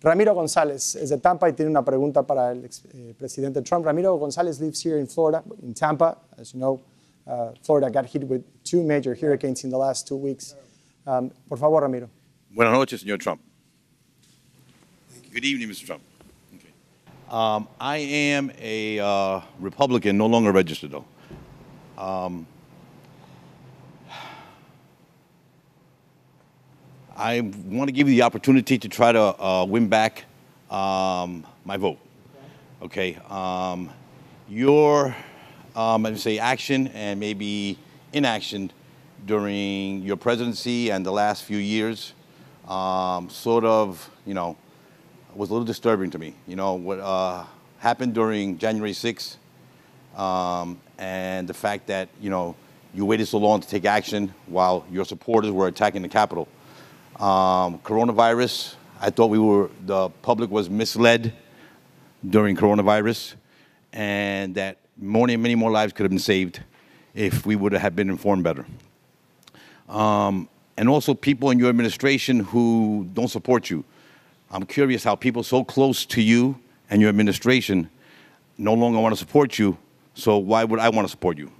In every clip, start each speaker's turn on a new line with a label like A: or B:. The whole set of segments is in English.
A: Ramiro González es de Tampa y tiene una pregunta para el presidente Trump. Ramiro González lives here in Florida, in Tampa. As you know, Florida got hit with 2 major hurricanes in the last 2 weeks. Por favor, Ramiro.
B: Buenas noches, señor Trump. Good evening, Mr. Trump. Okay. I am a Republican, no longer registered, though. I want to give you the opportunity to try to win back my vote. Okay. Your, I'd say, action and maybe inaction during your presidency and the last few years sort of, was a little disturbing to me. What happened during January 6th and the fact that, you waited so long to take action while your supporters were attacking the Capitol. Coronavirus, I thought the public was misled during coronavirus, and that many more lives could have been saved if we would have been informed better. And also people in your administration who don't support you. I'm curious how people so close to you and your administration no longer want to support you, so why would I want to support you?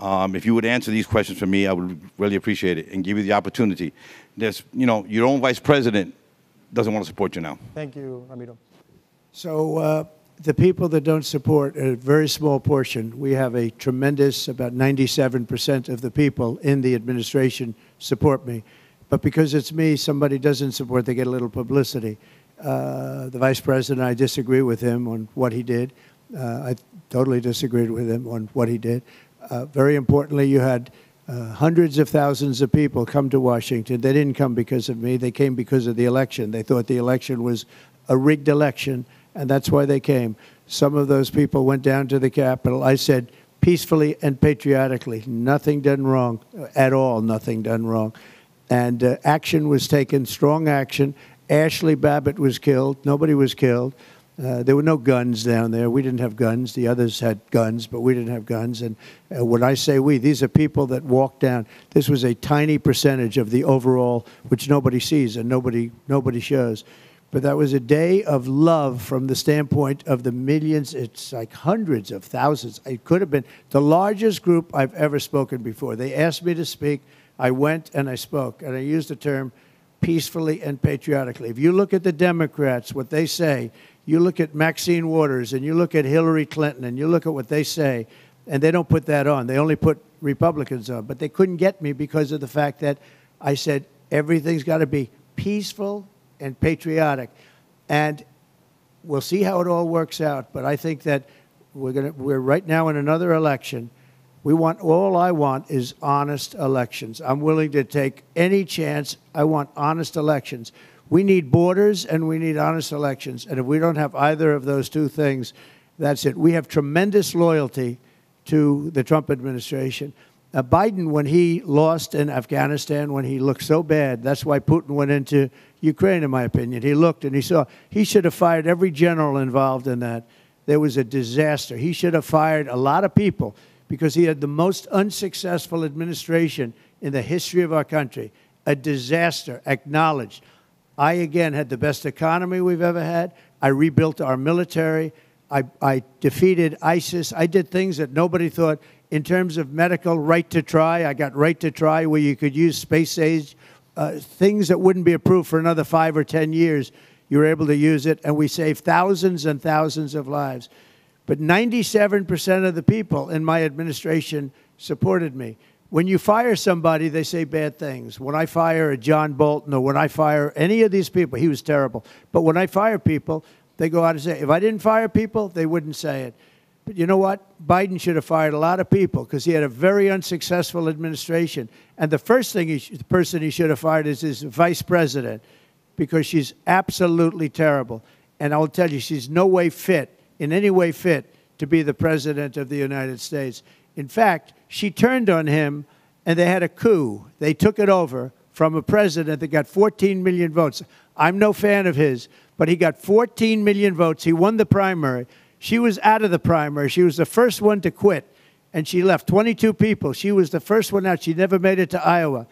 B: If you would answer these questions for me, I would really appreciate it and give you the opportunity. Your own vice president doesn't want to support you now.
A: Thank you, Ramiro.
C: So the people that don't support a very small portion. We have a tremendous, about 97% of the people in the administration support me. But because it's me, somebody doesn't support, they get a little publicity. The vice president, I disagree with him on what he did. I totally disagreed with him on what he did. Very importantly, you had hundreds of thousands of people come to Washington. They didn't come because of me. They came because of the election. They thought the election was a rigged election, and that's why they came. Some of those people went down to the Capitol. I said, peacefully and patriotically, nothing done wrong, at all, nothing done wrong. And action was taken, strong action. Ashley Babbitt was killed. Nobody was killed. There were no guns down there. We didn't have guns. The others had guns, but we didn't have guns. And when I say we, these are people that walked down. This was a tiny percentage of the overall, which nobody sees and nobody shows. But that was a day of love from the standpoint of the millions. It's like hundreds of thousands. It could have been the largest group I've ever spoken before. They asked me to speak. I went and I spoke. And I used the term peacefully and patriotically. If you look at the Democrats, what they say, you look at Maxine Waters and you look at Hillary Clinton and you look at what they say, and they don't put that on. They only put Republicans on. But they couldn't get me because of the fact that I said everything's got to be peaceful and patriotic. And we'll see how it all works out. But I think that we're right now in another election. All I want is honest elections. I'm willing to take any chance. I want honest elections. We need borders and we need honest elections. And if we don't have either of those two things, that's it. We have tremendous loyalty to the Trump administration. Biden, when he lost in Afghanistan, when he looked so bad, that's why Putin went into Ukraine, in my opinion. He looked and he saw he should have fired every general involved in that. There was a disaster. He should have fired a lot of people because he had the most unsuccessful administration in the history of our country. A disaster, acknowledged. I, again, had the best economy we've ever had. I rebuilt our military. I defeated ISIS. I did things that nobody thought. In terms of medical right to try, I got right to try where you could use space age, things that wouldn't be approved for another 5 or 10 years. You were able to use it, and we saved thousands and thousands of lives. But 97% of the people in my administration supported me. When you fire somebody, they say bad things. When I fire a John Bolton or when I fire any of these people, he was terrible. But when I fire people, they go out and say, if I didn't fire people, they wouldn't say it. But you know what? Biden should have fired a lot of people because he had a very unsuccessful administration. And the first thing the person he should have fired is his vice president because she's absolutely terrible. And I'll tell you, she's no way fit, in any way fit, to be the president of the United States. In fact, she turned on him, and they had a coup. They took it over from a president that got 14 million votes. I'm no fan of his, but he got 14 million votes. He won the primary. She was out of the primary. She was the first one to quit, and she left 22 people. She was the first one out. She never made it to Iowa.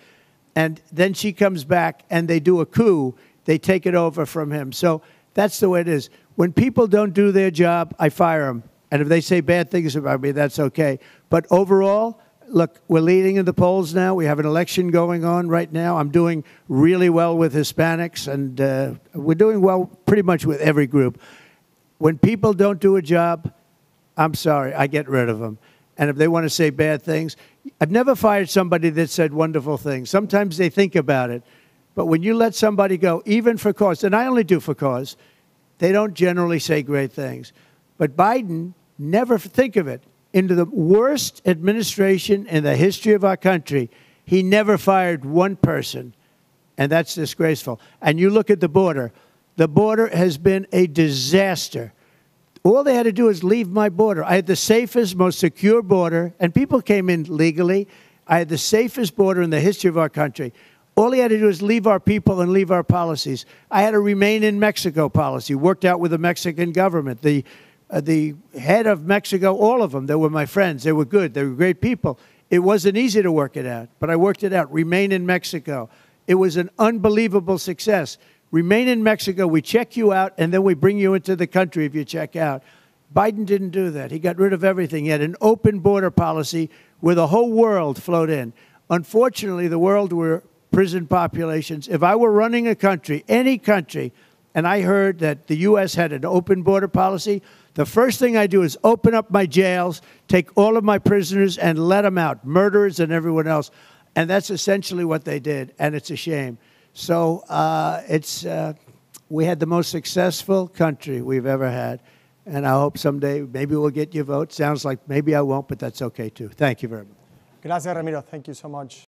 C: And then she comes back, and they do a coup. they take it over from him. So that's the way it is. When people don't do their job, I fire them. And if they say bad things about me, that's okay. But overall, look, we're leading in the polls now. We have an election going on right now. I'm doing really well with Hispanics, and we're doing well pretty much with every group. When people don't do a job, I'm sorry, I get rid of them. And if they want to say bad things, I've never fired somebody that said wonderful things. Sometimes they think about it. But when you let somebody go, even for cause, and I only do for cause, they don't generally say great things. But Biden, never think of it. Into the worst administration in the history of our country, he never fired one person. And that's disgraceful. And you look at the border. The border has been a disaster. All they had to do is leave my border. I had the safest, most secure border, and people came in legally. I had the safest border in the history of our country. All he had to do is leave our people and leave our policies. I had a remain in Mexico policy, worked out with the Mexican government. The head of Mexico, all of them, they were my friends. They were good. They were great people. It wasn't easy to work it out, but I worked it out. Remain in Mexico. It was an unbelievable success. Remain in Mexico. We check you out, and then we bring you into the country if you check out. Biden didn't do that. He got rid of everything. He had an open border policy where the whole world flowed in. Unfortunately, the world were prison populations. If I were running a country, any country, and I heard that the U.S. had an open border policy, the first thing I do is open up my jails, take all of my prisoners, and let them out, murderers and everyone else. And that's essentially what they did, and it's a shame. So we had the most successful country we've ever had, and I hope someday maybe we'll get your vote. Sounds like maybe I won't, but that's okay, too. Thank you very much.
A: Gracias, Ramiro. Thank you so much.